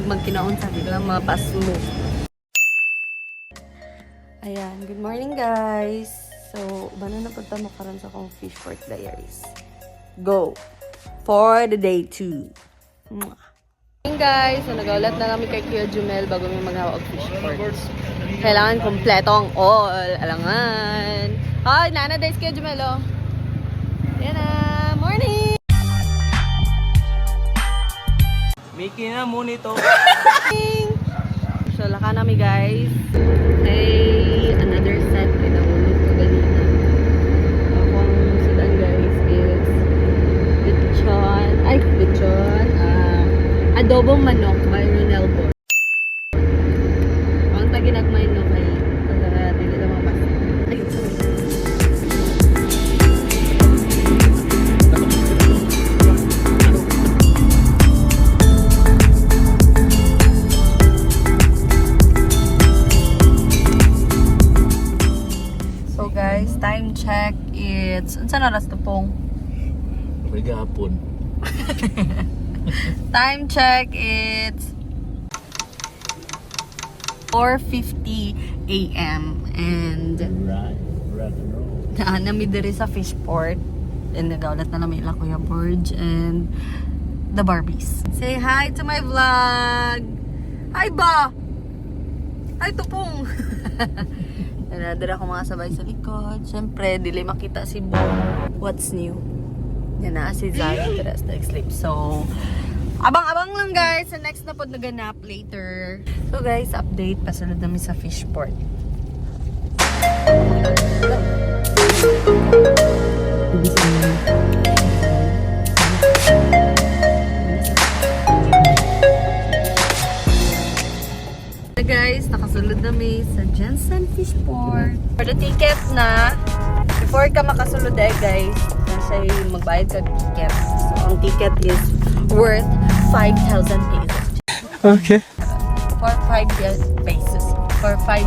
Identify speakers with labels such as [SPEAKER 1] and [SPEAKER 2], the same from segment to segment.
[SPEAKER 1] nagmagkinaon sa biglang mapas mo. Ayan, good morning guys. So, bana na punta mo karon sa akong Fishport Diaries. Go! For the day 2. Hey guys, so nag-aulat na kami kay Kuya Jumel bago may mag-hawa og Fishport. Kailangan kompleto ang all. Alangan. Hi, nana days Kuya Jumel oh. Yan na, morning!
[SPEAKER 2] Mickey na mo nito.
[SPEAKER 1] So, laka nami guys. Hey, another set. Kinamulog ko ganina. Akong sudan guys is lechon. Ay, lechon. Adobong manok by Ronel Bon. Ang taginagmay no kay dili na mapas. So guys, time check. It's unsa na oras to pong?
[SPEAKER 2] Pagapon.
[SPEAKER 1] Time check, it's 4:50 a.m. and
[SPEAKER 2] Rock and roll.
[SPEAKER 1] nami diri sa Fishport and nagaulat na namin ila Kuya Borge and the Barbies. Say hi to my vlog! Hi ba? Hi Tupong! Nanadira ako mga sabay sa likod. Siyempre, dili makita si Bo. What's new? Yan na si Zara the rest of sleep. So, abang-abang lang guys. Sa next na po naganap later. So guys, update. Pasunod namin sa Fishport. Guys, nakasulod namin sa Jensen Fishport. For the ticket na, before ka makasulod guys, nasa magbayad ka ticket. So, ang ticket is worth 5,000 pesos.
[SPEAKER 2] Okay.
[SPEAKER 1] For 5 pesos. For 5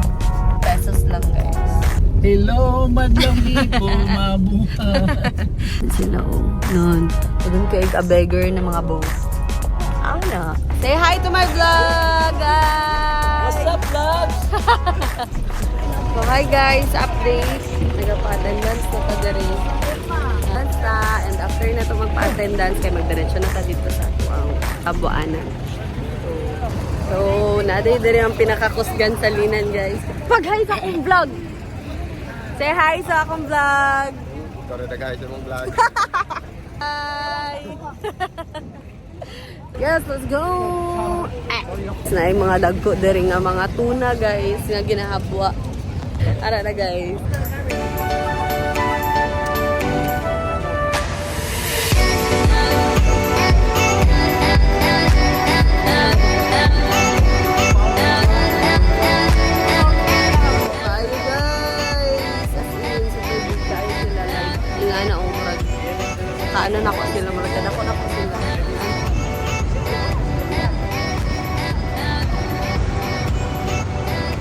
[SPEAKER 1] pesos lang guys.
[SPEAKER 2] Hello, madlang people, mabuhay.
[SPEAKER 1] Sila nun. Doon kayo ka-beggar ng mga boat. Ano? Say hi to my vlog, guys!
[SPEAKER 2] What's up, vlogs?
[SPEAKER 1] So, hi guys, update. Nagpa-attendance na ta diri. Basta, and after na ito magpa-attendance, kaya magdiretso na ta dito sa ang kabuanan. So, naday diri ang pinakakusgan sa linan guys. Pag-hi sa akong vlog! Say hi sa akong vlog!
[SPEAKER 3] Sorry na guys, yung vlog.
[SPEAKER 1] Hi! Yes, let's go! Na yung mga dagko diri nga mga tuna guys nga ginahabwa. Ara na guys. Hi guys! As in, super big guys sila like ingana o murag. Kaano na ko sila, murag ako na ko sila.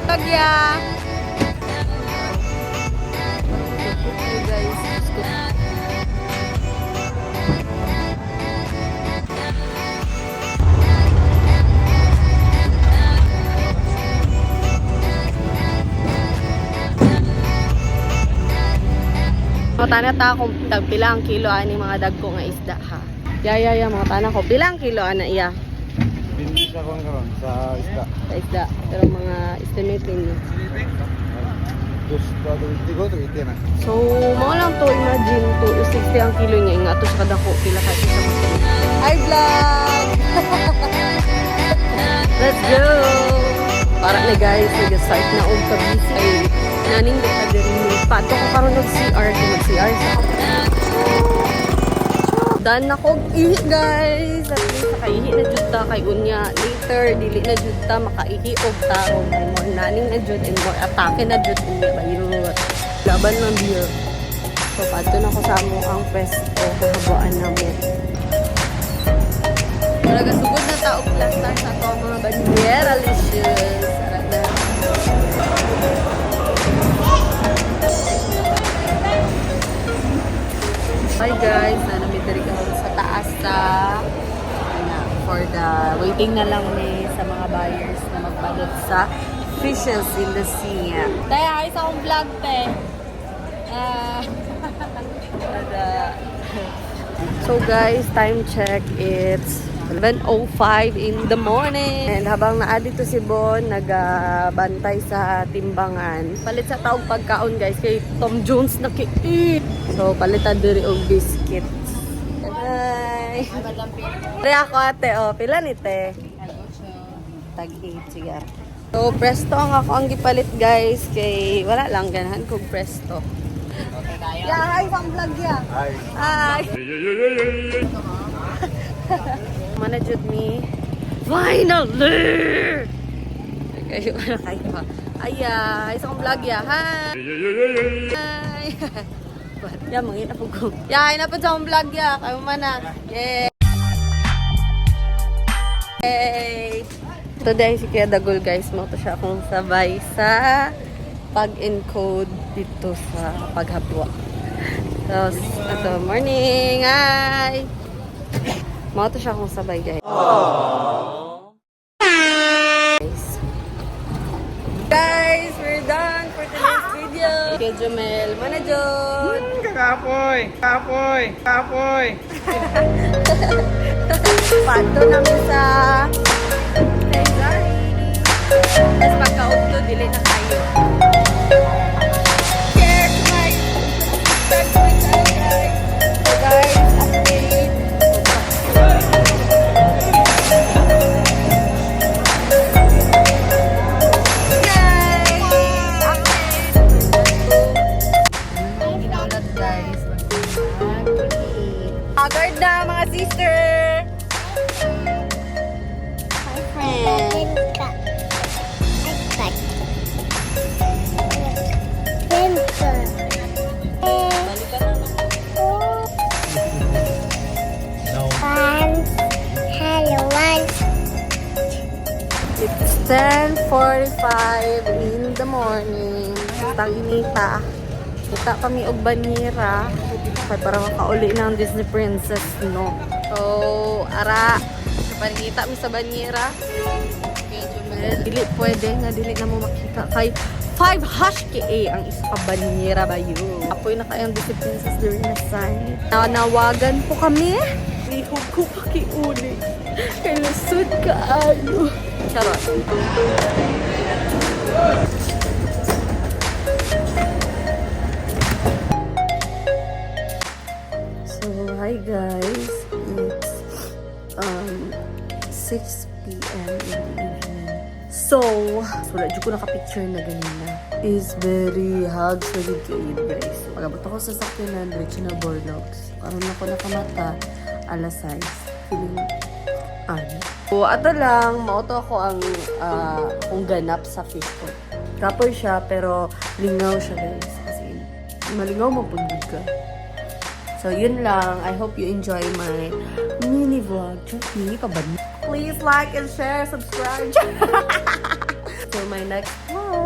[SPEAKER 1] Pagya! Okay guys, let's go. Mga tana ta kung pila ang kilo ani mga dagko nga isda ha. Ya mga tana ko pila ang kilo ana iya.
[SPEAKER 3] Binis ako ngayon sa isda.
[SPEAKER 1] Sa isda. Pero mga estimating niyo.
[SPEAKER 3] Dos, 220 na.
[SPEAKER 1] So, mga lang to, imagine, 260 ang kilo niya, nga to sa kadako, pila ka isa mo. Hi vlog! Let's go! Para na guys, nag-start na og kabisi. Ay, naning da ka din mo. Pato ko karon nag-CR, mag-CR sa ako. Dan ako ihi guys. At least nakaihi na jud ta kay unya. Later, dili na jud ta makaihi og tao. More naning na jud and more atake na jud unya kayo. Laban ng beer. So, pato na ko sa amo ang pesto. Kahabuan namin. Talaga sugod na tao plastar sa to mga bandiera licious. Sarada. Hi guys, nanamid diri ka sa taas sa for the waiting na lang ni sa sa mga buyers na magbalot sa fishes in the sea. Tay, ayos akong vlog, te. So guys, time check, it's 11:05 in the morning. And habang naa dito si Bon, nagbantay sa timbangan. Palit sa taong pagkaon guys, kay Tom Jones naki-eat. So palitan diri og biscuits. Hi! Pre ako ate, oh. Pila ni te? Tag-8, sige. So, presto ang ako ang gipalit guys, kay wala lang ganahan kong presto. Yeah, hi, pang vlog ya.
[SPEAKER 3] Hi.
[SPEAKER 1] Hi. Manajud me. Finally! Kayo na kayo pa. Ay, isang vlog ya. Hi. Hi. Ya, mangina po ko. Ya, inapod sa akong vlog ya. Kayo mana. Yay. Yay. Today si Kuya Dagol guys, mo to siya akong sabay sa pag-encode dito sa paghapwa. So, ito, morning! Hi! Mo to siya akong sabay guys. Guys, we're done for today's video. Kuya Jomel, manajod!
[SPEAKER 2] Kapoy! Kapoy! Kapoy!
[SPEAKER 1] Pato namin sa Tenzari. Tapos pagka-uplo, dili na tayo. Share to my channel, guys. So guys, update. Guys, agad na mga sister. Hi friend. It's 10:45 in the morning. Tang-inita. Kita kami og banira. Kaya para makauli ng Disney Princess, no? So, ara. Paningita mi sa banira. Dili pwede nga, dili na mo makita. Kay 5 hash KA ang isa ka banira ba yun? Apoy na kayang Disney Princess during the sign. Nawagan po kami. Lihog ko pakiuli. Kay lusod ka ano. Charot. So, hi guys. It's 6 p.m. in the evening. So, wala dyan ko naka-picture na ganina. Is very hugs na good kayo guys. Pagabot ako sa sakyanan, diretso na Bordeaux. Karoon ako nakamata, alas 6. Feeling So, ato lang, mauto ako ang kung ganap sa fish ko. Kapoy siya, pero lingaw siya guys. Kasi malingaw mapundod ka. So, yun lang. I hope you enjoy my mini vlog. Just mini pa ba? Please like and share, subscribe. So, my next vlog.